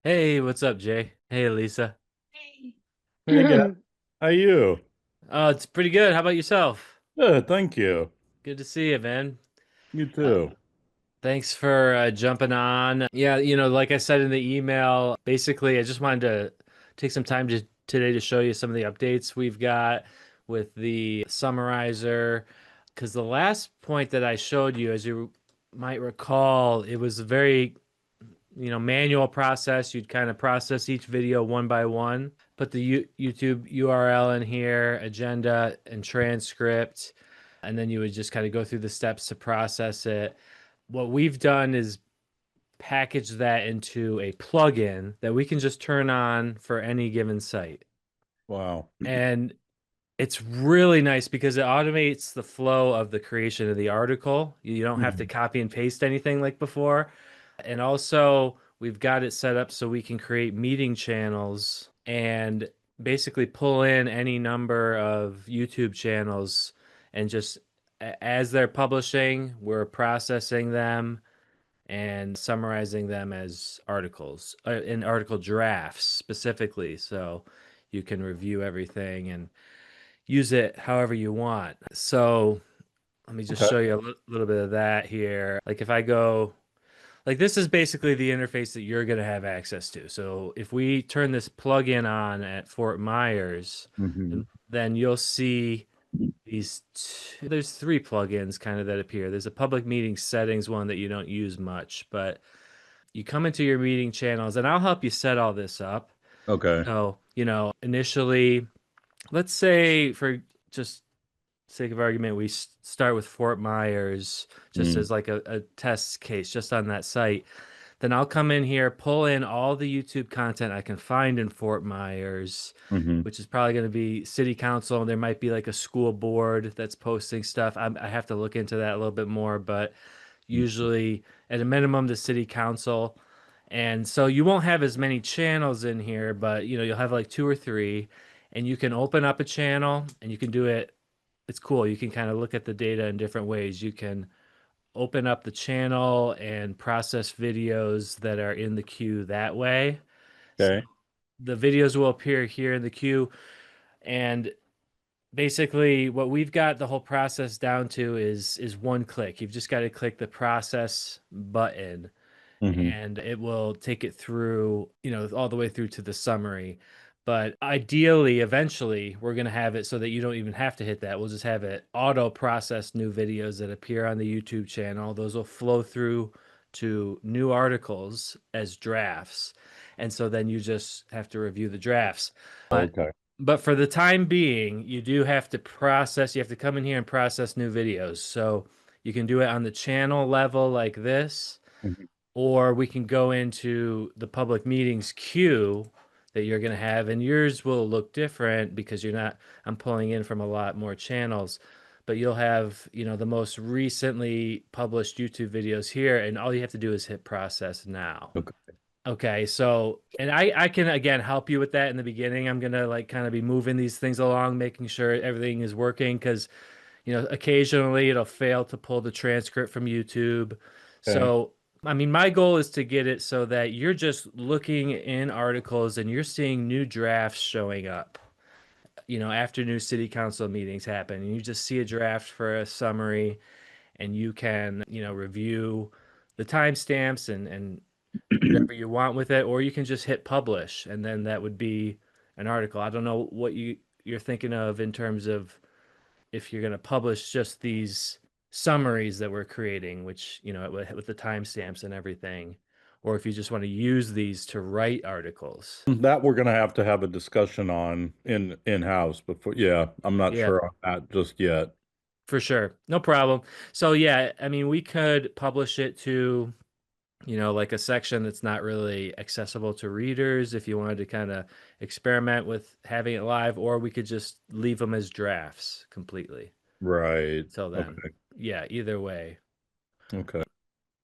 Hey, what's up, Jay? Hey, Lisa. Hey, guy. How you? Oh, it's pretty good. How about yourself? Good, thank you. Good to see you, man. You Uh, too. Thanks for jumping on. Yeah, like I said in the email, basically, I just wanted to take some time today to show you some of the updates we've got with the summarizer. Because the last point that I showed you, as you might recall, it was a very manual process. You'd kind of process each video one by one, put the YouTube URL in here, agenda and transcript, and then you would just kind of go through the steps to process it. What we've done is package that into a plugin that we can just turn on for any given site. Wow. And it's really nice because it automates the flow of the creation of the article. You don't have to Mhm. copy and paste anything like before. And also, we've got it set up so we can create meeting channels and basically pull in any number of YouTube channels and just as they're publishing, we're processing them and summarizing them as articles, in article drafts specifically. So you can review everything and use it however you want. So let me just Okay. show you a little bit of that here. Like if I go, like this is basically the interface that you're going to have access to. So if we turn this plugin on at Fort Myers, Hmm. then you'll see there's three plugins kind of that appear. There's a public meeting settings one that you don't use much, but you come into your meeting channels and I'll help you set all this up. Okay. So, initially, let's say for just sake of argument, we start with Fort Myers just Mm. as like a test case just on that site. Then I'll come in here, pull in all the YouTube content I can find in Fort Myers, Hmm. which is probably going to be city council. There might be like a school board that's posting stuff. I have to look into that a little bit more, but usually at a minimum, the city council. And so you won't have as many channels in here, but you'll have like two or three, and you can open up a channel and you can do it. It's cool. You can kind of look at the data in different ways. You can open up the channel and process videos that are in the queue that way. So Okay. the videos will appear here in the queue. And basically what we've got the whole process down to is one click. You've just got to click the process button Hmm. and it will take it through, all the way through to the summary. But ideally, eventually, we're going to have it so that you don't even have to hit that. We'll just have it auto process new videos that appear on the YouTube channel. Those will flow through to new articles as drafts. And so then you just have to review the drafts. But Okay. but for the time being, you do have to process, you have to come in here and process new videos. So you can do it on the channel level like this, Mhm. or we can go into the public meetings queue that you're going to have, and yours will look different because I'm pulling in from a lot more channels, but you'll have, the most recently published YouTube videos here, and all you have to do is hit process now. Okay. Okay, so, and I can again help you with that in the beginning. I'm gonna like kind of be moving these things along, making sure everything is working because occasionally it'll fail to pull the transcript from YouTube. Okay. So, I mean, my goal is to get it so that you're just looking in articles and you're seeing new drafts showing up, after new city council meetings happen. And you just see a draft for a summary and you can, review the timestamps and do whatever you want with it, or you can just hit publish and then that would be an article. I don't know what you're thinking of in terms of if you're going to publish just these summaries that we're creating, which, with the timestamps and everything, or if you just want to use these to write articles. That we're gonna have to have a discussion on in-house before. Yeah, I'm not Yeah, sure on that just yet. for sure. No problem. So, yeah, I mean, we could publish it to, like a section that's not really accessible to readers if you wanted to kind of experiment with having it live, or we could just leave them as drafts completely Right. until then. Okay. Yeah, either way. Okay.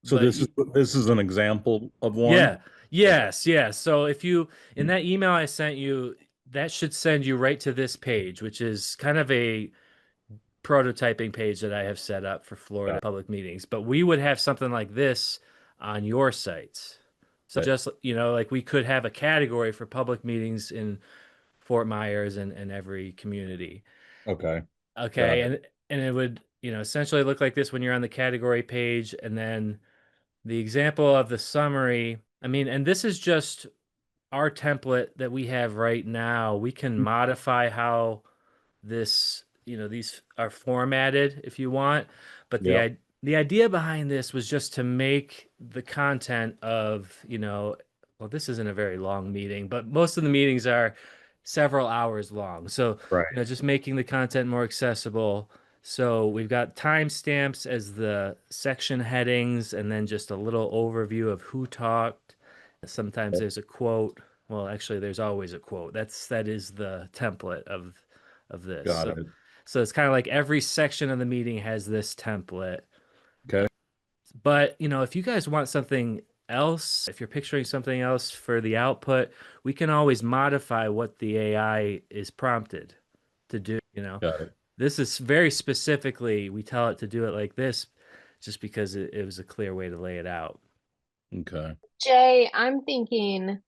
So But this is an example of one. yeah, Okay. yes, yes. So if you, in that email I sent you, that should send you right to this page, which is kind of a prototyping page that I have set up for Yeah. Florida public meetings. But we would have something like this on your sites. So just, like we could have a category for public meetings in Fort Myers and every community. Okay. Got Okay, it. and it would, essentially look like this when you're on the category page, and then the example of the summary. I mean, and this is just our template that we have right now. We can modify how these are formatted if you want, but Yep. the idea behind this was just to make the content of, well, this isn't a very long meeting, but most of the meetings are several hours long. So, Right. just making the content more accessible. So we've got timestamps as the section headings, and then just a little overview of who talked. Sometimes Yep. there's a quote. Well, actually, there's always a quote. That is the template of this. Got So it. so it's kind of like every section of the meeting has this template. Okay. But, if you guys want something else, if you're picturing something else for the output, we can always modify what the AI is prompted to do. Got it. This is very specifically, we tell it to do it like this just because it was a clear way to lay it out. Okay. Jay, I'm thinking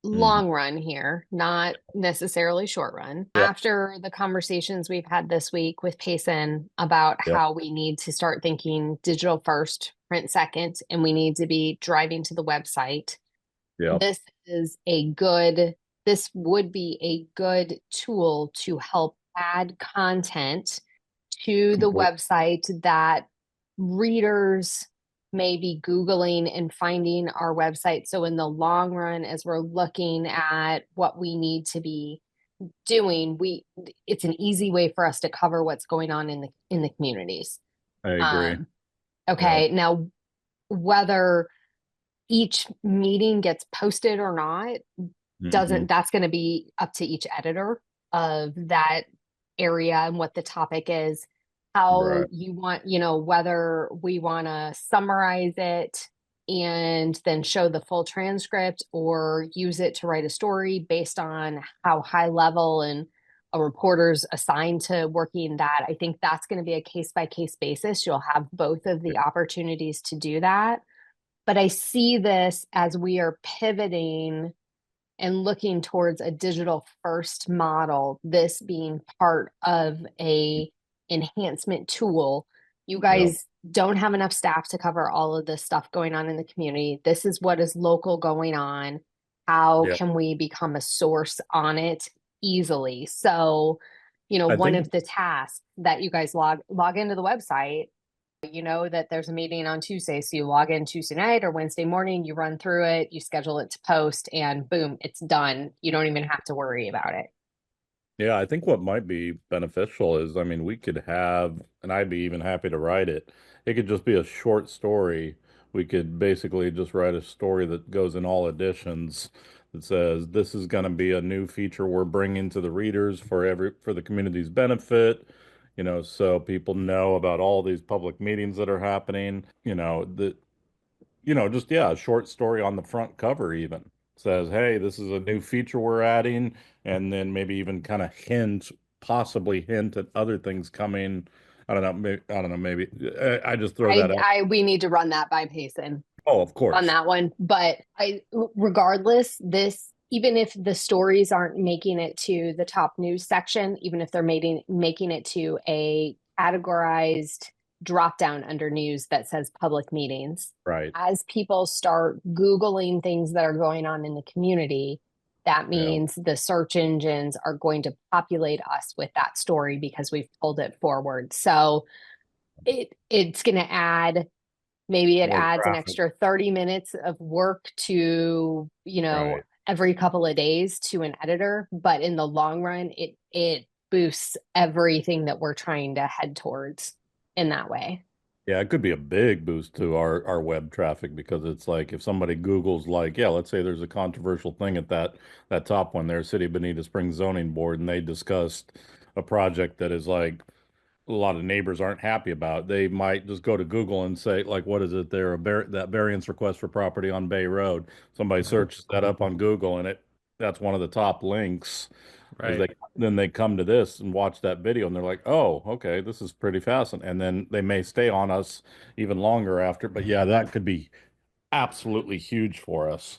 Mm. long run here, not necessarily short run. Yep. After the conversations we've had this week with Payson about Yep. how we need to start thinking digital first, print second, and we need to be driving to the website, Yep. this would be a good tool to help add content to the Complete. website that readers may be Googling and finding our website. So in the long run, as we're looking at what we need to be doing, it's an easy way for us to cover what's going on in the communities. I agree. Yep. Okay, now whether each meeting gets posted or not Hmm. that's going to be up to each editor of that area and what the topic is, how Right. you want, whether we want to summarize it and then show the full transcript or use it to write a story based on how high level and a reporter's assigned to working that. I think that's going to be a case by case basis. You'll have both of the opportunities to do that. But I see this as we are pivoting and looking towards a digital first model, this being part of a enhancement tool. You Yep. guys don't have enough staff to cover all of this stuff going on in the community. This is what is local going on. How Yep. can we become a source on it easily? So, I one think, of the tasks that you guys log into the website, you know that there's a meeting on Tuesday. So you log in Tuesday night or Wednesday morning, you run through it, you schedule it to post, and boom, it's done. You don't even have to worry about it. yeah, I think what might be beneficial is, I mean, we could have, and I'd be even happy to write it. It could just be a short story. We could basically just write a story that goes in all editions that says, this is going to be a new feature we're bringing to the readers for the community's benefit, so people know about all these public meetings that are happening, just yeah, a short story on the front cover even says, "Hey, this is a new feature we're adding," and then maybe even kind of possibly hint at other things coming. I don't know. Maybe, I don't know. Maybe I just throw that out. We need to run that by Payson Oh, of on course. that one. But regardless, even if the stories aren't making it to the top news section, even if they're making it to a categorized drop down under news that says public meetings, Right. as people start Googling things that are going on in the community, that Yeah. means the search engines are going to populate us with that story because we've pulled it forward. So it's going to add, maybe it More adds an traffic. extra 30 minutes of work to, Right. every couple of days to an editor, but in the long run, it boosts everything that we're trying to head towards in that way. Yeah, it could be a big boost to our web traffic because it's like if somebody Googles like, yeah, let's say there's a controversial thing at that top one there, City of Bonita Springs Zoning Board, and they discussed a project that is like a lot of neighbors aren't happy about. They might just go to Google and say, like, what is it there? That variance request for property on Bay Road. Somebody searches that up on Google and that's one of the top links as Right. they come to this and watch that video and they're like, oh, okay, this is pretty fascinating. And then they may stay on us even longer after. But yeah, that could be absolutely huge for us.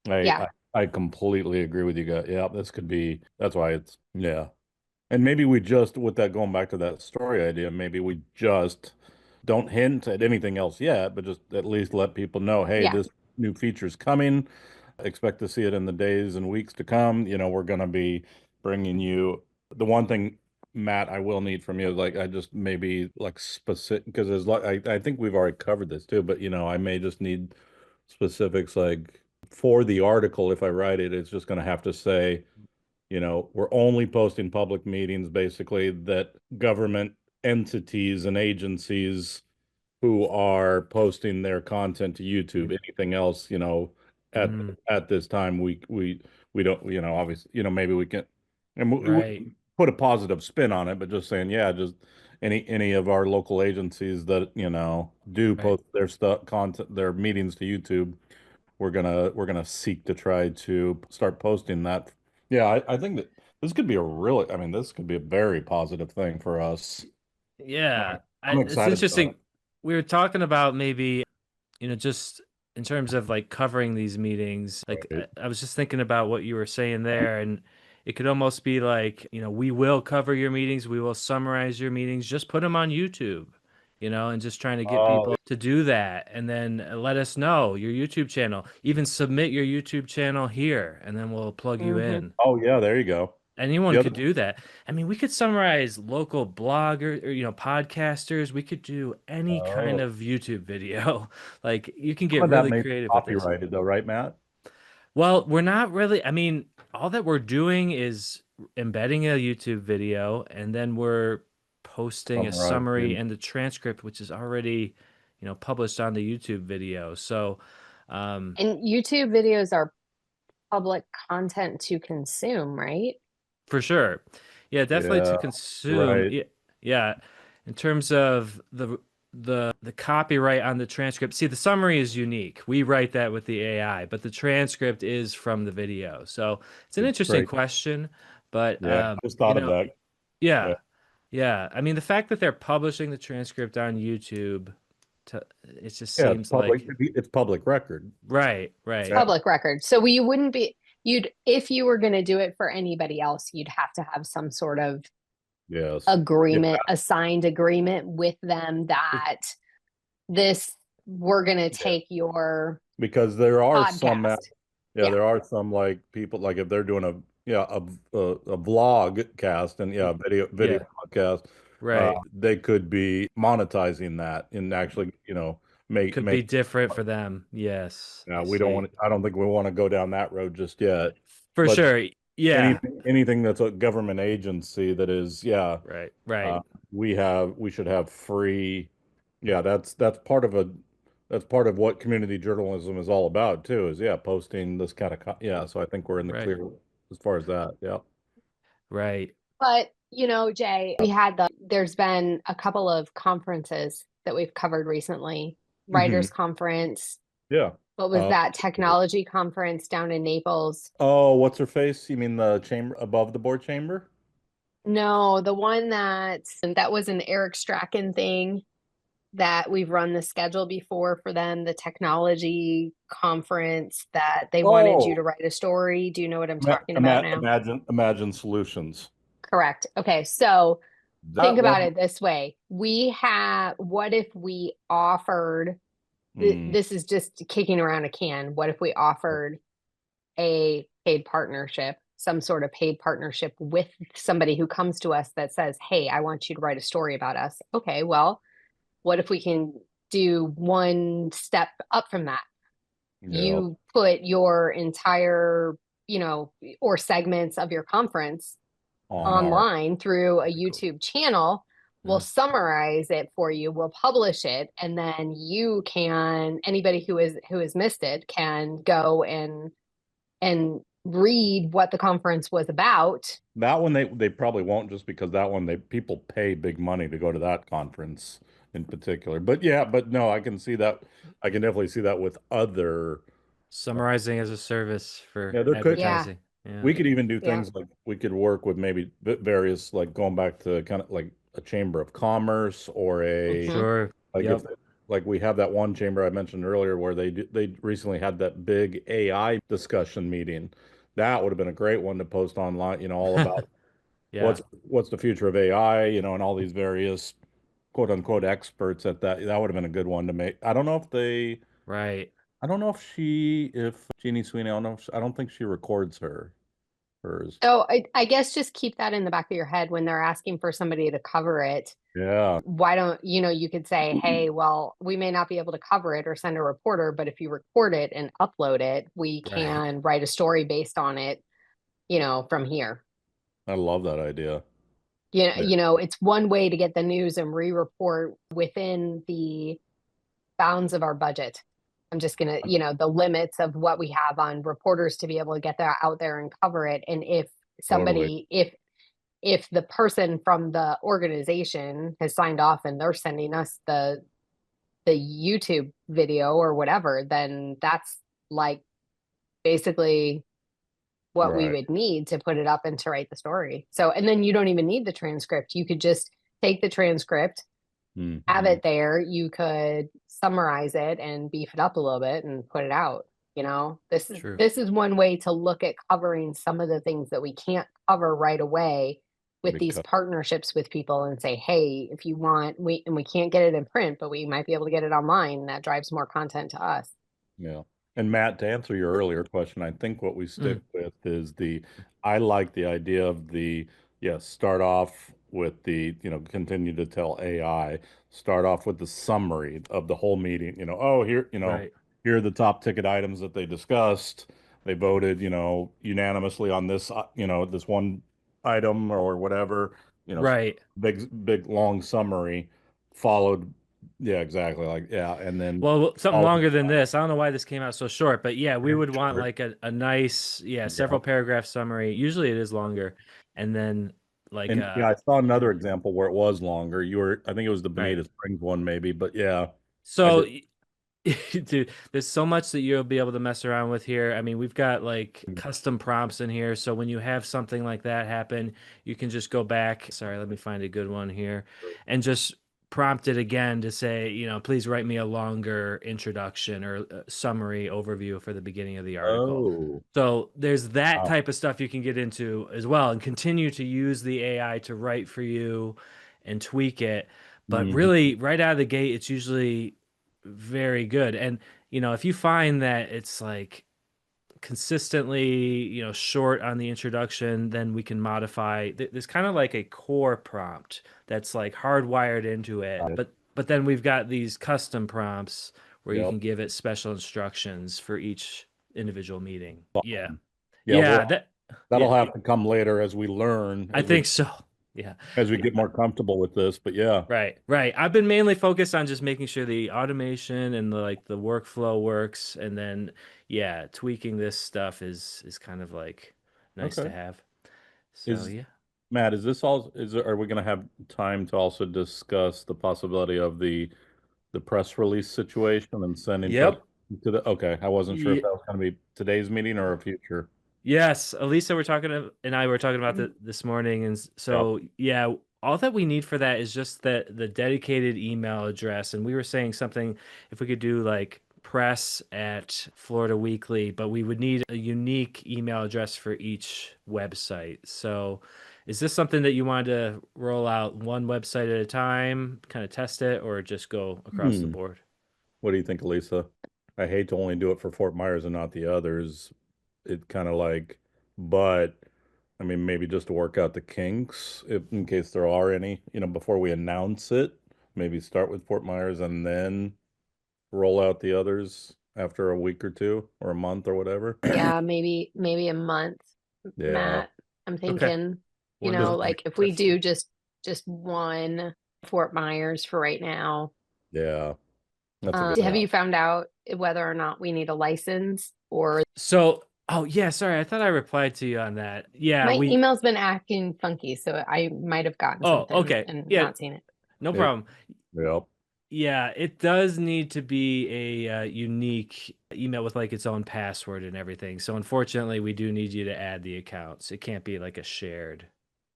I, Yeah. I I completely agree with you guys. Yeah, this could be, that's why it's, yeah. And maybe we just, with that, going back to that story idea, maybe we just don't hint at anything else yet, but just at least let people know, hey, Yeah. this new feature's coming. Expect to see it in the days and weeks to come. We're going to be bringing you the one thing, Matt, I will need from you, like, I just maybe like specific, because there's like, I think we've already covered this too, but I may just need specifics, like for the article, if I write it, it's just going to have to say, we're only posting public meetings, basically, that government entities and agencies who are posting their content to YouTube. Anything else, at Mm, at this time, we don't, obviously, maybe we can, and right, we put a positive spin on it, but just saying, yeah, just any of our local agencies that, do right. post their stuff, content, their meetings to YouTube, we're gonna seek to try to start posting that. Yeah, I think that this could be I mean, this could be a very positive thing for us. Yeah, I'm it's excited about interesting. We were talking about maybe, just in terms of like covering these meetings, like it. I was just thinking about what you were saying there, and it could almost be like, we will cover your meetings, we will summarize your meetings, just put them on YouTube, and just trying to get Oh, people to do that, and then let us know your YouTube channel, even submit your YouTube channel here, and then we'll plug you Hmm. in. oh yeah, there you go. Anyone The could other, do that. I mean, we could summarize local blogger or podcasters. We could do any kind oh, of YouTube video. Like you can some get of that really may be creative with this. copyrighted though, right, Matt? Well, we're not really, I mean, all that we're doing is embedding a YouTube video and then we're posting a summary Summarizing. and the transcript, which is already, published on the YouTube video. So, um, And YouTube videos are public content to consume, right? for sure. Yeah, definitely Yeah, to consume. right. Yeah, yeah. In terms of the copyright on the transcript. See, the summary is unique. We write that with the AI, but the transcript is from the video. So it's an interesting Great. question, but Yeah, just thought of that. Yeah. yeah, yeah. I mean, the fact that they're publishing the transcript on YouTube, it just Yeah, it's seems public. like It's public record. right, It's right, Yeah. public record. So you wouldn't be, if you were going to do it for anybody else, you'd have to have some sort of Yes. Yeah, agreement, a signed agreement with them that this, we're going to yeah. take your Because there are some, podcast. yeah, Yeah. there are some, like, people, like if they're doing a vlog cast, and yeah, video yeah, podcast, right. they could be monetizing that and actually, Could be make. different for them. Yes, Yeah, I we don't see. want. I don't think we want to go down that road just yet. For But sure. Yeah. anything that's a government agency that is, yeah, Right. Right. uh, we should have free. Yeah, that's part of what community journalism is all about too. Is, yeah, posting this kind of yeah. So I think we're in the Right. clear as far as that. Yeah. Right. But, Jay, there's been a couple of conferences that we've covered recently. Hmm. Writers Conference. Yeah. What was Uh, that? Technology conference down in Naples. oh, what's her face? You mean the chamber, above the board chamber? No, the one that was an Eric Strachan thing that we've run the schedule before for them, the technology conference that they wanted you Oh, to write a story. Do you know what I'm talking about now? imagine solutions. Correct. Okay, so think That about one. it this way. What if we offered, Mm, this is just kicking around a can. What if we offered a paid partnership, some sort of paid partnership with somebody who comes to us that says, hey, I want you to write a story about us. Okay, well, what if we can do one step up from that? yeah. You put your entire, or segments of your conference On our. online through a YouTube channel. We'll Uh, summarize it for you. We'll publish it, and then anybody who has missed it can go and read what the conference was about. That one they probably won't, just because that one, they people pay big money to go to that conference in particular. But yeah, but no, I can see that. I can definitely see that with other. Summarizing as a service for Yeah, there could. Yeah, advertising. Yeah. We could even do yeah. things like, we could work with maybe various, like, going back to kind of like a chamber of commerce, or a, Hmm. Sure. like, if Yep. like we have that one chamber I mentioned earlier where they recently had that big AI discussion meeting. That would have been a great one to post online, all about Yeah, what's the future of AI, and all these various quote unquote experts at that. That would have been a good one to make. right. I don't know if Jeannie Sweeney, I don't think she records hers. So I guess just keep that in the back of your head when they're asking for somebody to cover it. Yeah, Why don't, you could say, hey, well, we may not be able to cover it or send a reporter, but if you record it and upload it, we Right. can write a story based on it, from here. I love that idea. Yeah. It's one way to get the news and re-report within the bounds of our budget. I'm just gonna, the limits of what we have on reporters to be able to get that out there and cover it. And if Totally. somebody, if the person from the organization has signed off and they're sending us the YouTube video or whatever, then that's like basically what we Right. would need to put it up and to write the story. So, and then you don't even need the transcript. You could just take the transcript, have Hmm. it there. You could summarize it and beef it up a little bit and put it out. This is True. this is one way to look at covering some of the things that we can't cover right away with these Because partnerships with people and say, hey, if you want, we can't get it in print, but we might be able to get it online. And that drives more content to us. Yeah. And Matt, to answer your earlier question, I think what we stick Mm, with is I like the idea of yes, start off with continue to tell AI, start off with the summary of the whole meeting, oh, right. here are the top ticket items that they discussed. They voted, unanimously on this, this one item or whatever, Right. big, long summary followed. Yeah, exactly. Like, yeah. And then Well, something followed longer than this. I don't know why this came out so short, but yeah, we very would want short. like a nice, yeah, Yeah. several paragraph summary. Usually it is longer. And then like And yeah, I saw another example where it was longer. I think it was the right. Bonita Springs one, maybe, but yeah, I So did. dude, there's so much that you'll be able to mess around with here. I mean, we've got like custom prompts in here. So when you have something like that happen, you can just go back. Sorry, let me find a good one here and just prompt it again to say, please write me a longer introduction or summary overview for the beginning of the article. Oh, So there's that wow. type of stuff you can get into as well and continue to use the AI to write for you and tweak it. But Hmm. really, right out of the gate, it's usually very good. And if you find that it's like consistently, short on the introduction, then we can modify. There's kind of like a core prompt that's like hardwired into it. But then we've got these custom prompts where you Yep. can give it special instructions for each individual meeting. Yeah. Yeah, Yeah, that yeah, that'll have to come later as we learn, I think so. Yeah. as we Yeah. get more comfortable with this. But yeah, Right, right. I've been mainly focused on just making sure the automation and the workflow works, and then yeah, tweaking this stuff is kind of like nice to okay. have. So Is yeah. Matt, is this all? Are we going to have time to also discuss the possibility of the press release situation and sending press Yep. to the? Okay, I wasn't sure if Ye- that was going to be today's meeting or a future. Yes, Elisa, and I were talking about this morning, and Yep. so yeah, all that we need for that is just the dedicated email address, and we were saying something if we could do like press at Florida Weekly, but we would need a unique email address for each website. So, is this something that you wanted to roll out one website at a time, kind of test it, or just go across the Hmm. board? What do you think, Lisa? I hate to only do it for Fort Myers and not the others. It kind of like, but I mean, maybe just to work out the kinks, if in case there are any, before we announce it, maybe start with Fort Myers and then roll out the others after a week or two or a month or whatever. Yeah, maybe a month, Yeah. Matt. I'm Okay. thinking, One Just, month. like if we That's do just one Fort Myers for right now. yeah, that's a good Have idea. you found out whether or not we need a license or so. Oh yeah, sorry. I thought I replied to you on that. Yeah, my we. email's been acting funky, so I might have gotten Oh, something okay. and Yeah, not seen it. no It, problem. yep. Yeah, it does need to be a unique email with like its own password and everything. So unfortunately, we do need you to add the accounts. It can't be like a shared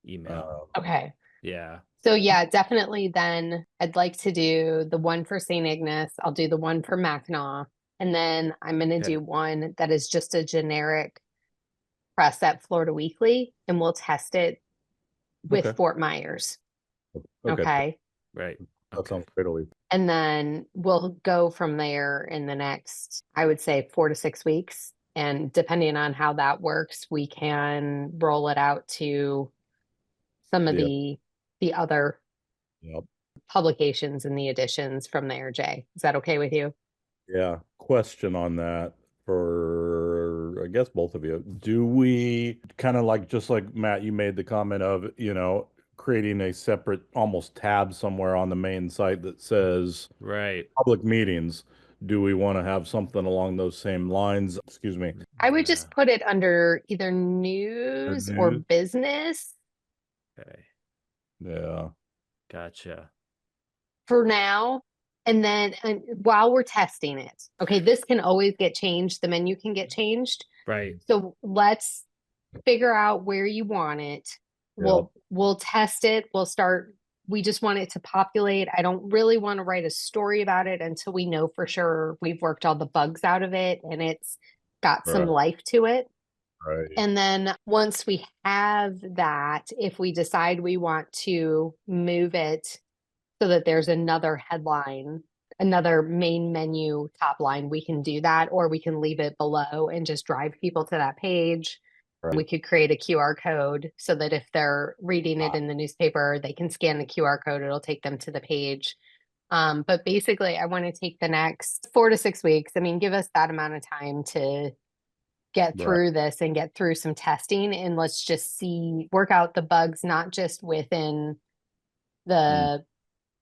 email. Uh, Okay. Yeah. So yeah, definitely then I'd like to do the one for St. Ignace. I'll do the one for Mackinac. And then I'm going to Okay. do one that is just a generic press at Florida Weekly, and we'll test it with Okay. Fort Myers. Okay. Okay. Right. That Okay. sounds great. And then we'll go from there in the next, I would say, 4 to 6 weeks. And depending on how that works, we can roll it out to some of Yeah. the other Yep. publications and the editions from there, Jay. Is that okay with you? Yeah. Question on that for, I guess, both of you. Do we kind of like, just like Matt, you made the comment of, creating a separate almost tab somewhere on the main site that says Right. public meetings? Do we want to have something along those same lines? Excuse me. I would Yeah. just put it under either The news or news? business Okay. Yeah. Gotcha. for now. And then while we're testing it, okay, this can always get changed. The menu can get changed. Right. So let's figure out where you want it. Yep. We'll test it. We just want it to populate. I don't really want to write a story about it until we know for sure we've worked all the bugs out of it and it's got some Right. life to it. Right. And then once we have that, if we decide we want to move it so that there's another headline, another main menu top line, we can do that, or we can leave it below and just drive people to that page. Right. We could create a QR code so that if they're reading it in the newspaper, they can scan the QR code. It'll take them to the page. But basically, I want to take the next 4 to 6 weeks. I mean, give us that amount of time to get Right. through this and get through some testing. And let's just work out the bugs, not just within Mm.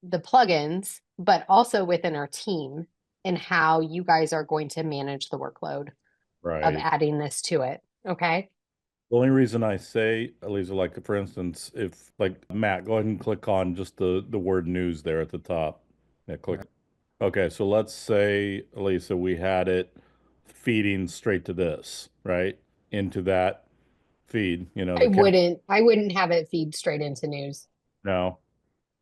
the plugins, but also within our team and how you guys are going to manage the workload of Right. adding this to it. Okay. The only reason I say, Elisa, like for instance, if like Matt, go ahead and click on just the word news there at the top. Yeah, click. Okay, so let's say, Elisa, we had it feeding straight to this, right? Into that feed, I the count. wouldn't have it feed straight into news. No.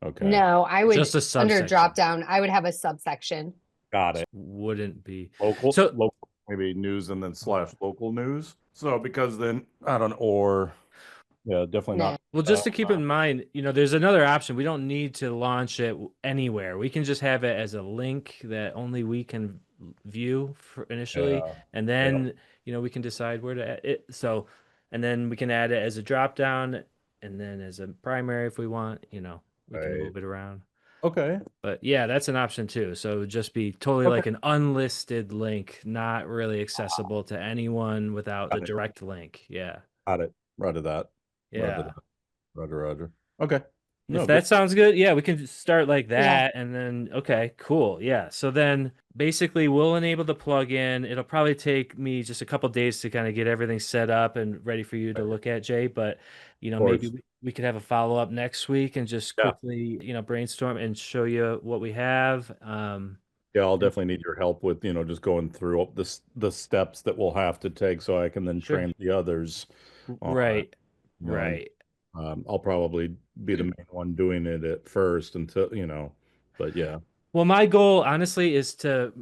Okay. No, I would Just a under drop subsection. down, I would have a subsection. Got it. Wouldn't be. So Local, maybe news and then slash local news. So because then I don't know, or yeah, definitely No. not. well, just to keep in mind, there's another option. We don't need to launch it anywhere. We can just have it as a link that only we can view for initially, Yeah. and Yeah. then we can decide where to add it. So, and then we can add it as a drop down, and then as a primary if we want. We can Right. move it around. Okay. But yeah, that's an option too. So it would just be totally Okay. like an unlisted link, not really accessible to anyone without the Got it. direct link. Yeah. Got it. Roger that. Roger Yeah. that. Roger. Okay. If No, good. that sounds good, yeah, we can just start like Yeah. that and then okay, cool. Yeah. So then basically we'll enable the plugin. It'll probably take me just a couple days to kind of get everything set up and ready for you to look at, Jay, but Of maybe course. we could have a follow-up next week and just Yeah. quickly, brainstorm and show you what we have. Yeah, I'll definitely need your help with, just going through up the steps that we'll have to take so I can then Sure. train the others on it. Right. You know, Right. I'll probably be the main one doing it at first until, but yeah. Well, my goal, honestly, is to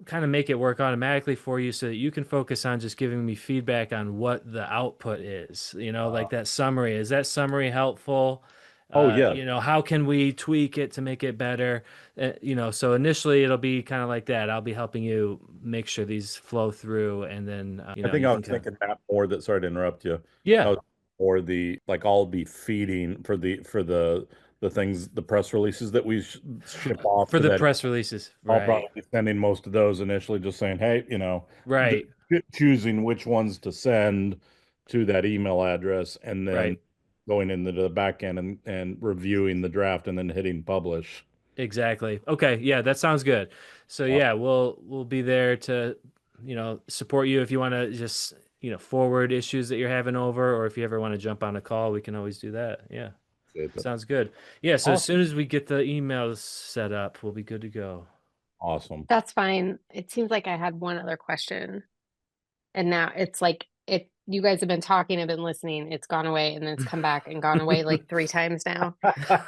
kind of make it work automatically for you so that you can focus on just giving me feedback on what the output is, like that summary. Is that summary helpful? Oh, yeah. How can we tweak it to make it better? So initially it'll be kind of like that. I'll be helping you make sure these flow through and then, I think you I can was thinking that more that, sorry to interrupt you. I yeah, was more like I'll be feeding for the things, the press releases that we ship off for to the that. press releases. I'll Right. probably be sending most of those initially, just saying, hey, Right. choosing which ones to send to that email address, and then Right. going into the back end and reviewing the draft and then hitting publish. Exactly. Okay. Yeah, that sounds good. So yeah, we'll be there to, support you if you want to just, forward issues that you're having over, or if you ever want to jump on a call, we can always do that. Yeah. Sounds good. Yeah. So as soon as we get the emails set up, we'll be good to go. Awesome. That's fine. It seems like I had one other question. And now it's like you guys have been talking, I've been listening. It's gone away and then it's come back and gone away like 3 times now.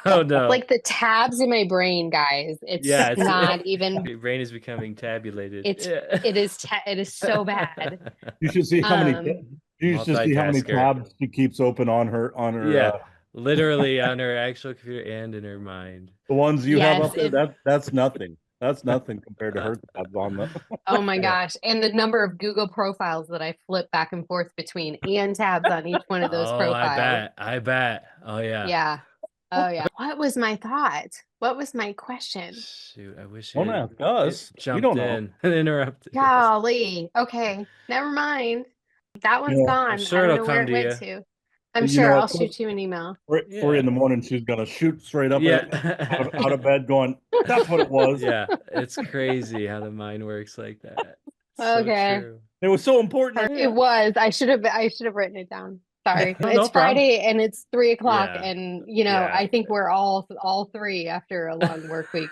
Oh no. Like the tabs in my brain, guys. It's Yeah, it's not even. Your brain is becoming tabulated. It is so bad. You should see how many. Um, You should see how many Multitasker. tabs she keeps open on her Yeah, literally on her actual computer and in her mind. the ones you have Yes, up there. That's nothing. That's nothing compared to her tabs on the. oh my gosh. And the number of Google profiles that I flip back and forth between and tabs on each one of those Oh, profiles. I bet. Oh yeah. Yeah. Oh yeah. What was my thought? What was my question? Shoot, I wish Don't it, ask us. it We jumped don't know. in and interrupted. Golly. Okay. Never mind. That one's Yeah. gone. I'm sure I don't it'll know where come it to went you. to. I'm You sure know I'll what? shoot you an email. 3 in the morning, she's gonna shoot straight up Yeah. out of bed, going, "That's what it was." Yeah, it's crazy how the mind works like that. So Okay. true. It was so important. It was. I should have written it down. Sorry. No It's problem. Friday and it's 3 o'clock, Yeah. and Yeah. I think we're all three after a long work week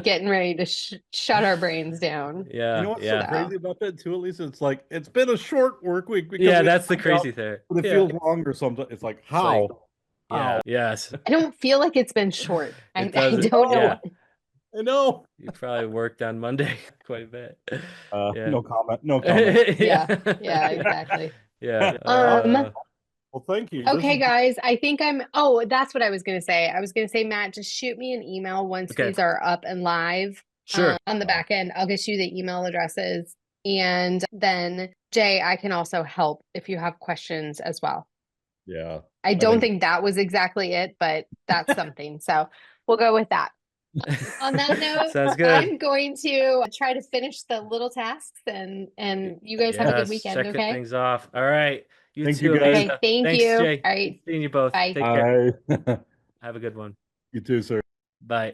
getting ready to shut our brains down. Yeah. You know what's Yeah. so crazy about that too? At least it's like it's been a short work week because Yeah, we that's the find crazy out, thing. but it Yeah. feels longer sometimes. It's like how? like- Yeah. Yes. I don't feel like it's been short. I doesn't- don't know. yeah. I know. You probably worked on Monday quite a bit. Yeah. No comment. No comment. Yeah, exactly. Yeah. Well, thank you. Okay, guys, I think oh, that's what I was gonna say. I was gonna say, Matt, just shoot me an email once Okay. these are up and live. Sure. On the back end. I'll get you the email addresses. And then Jay, I can also help if you have questions as well. Yeah. I don't think that was exactly it, but that's something. So we'll go with that. On that note, Sounds good. I'm going to try to finish the little tasks, and you guys have a good Yes, weekend. checking Okay. things off. All right. You Thank too, you, guys. Amanda. Okay. Thank Thanks, you. Jay. All right. Seeing you both. Bye. Take care. Bye. Have a good one. You too, sir. Bye.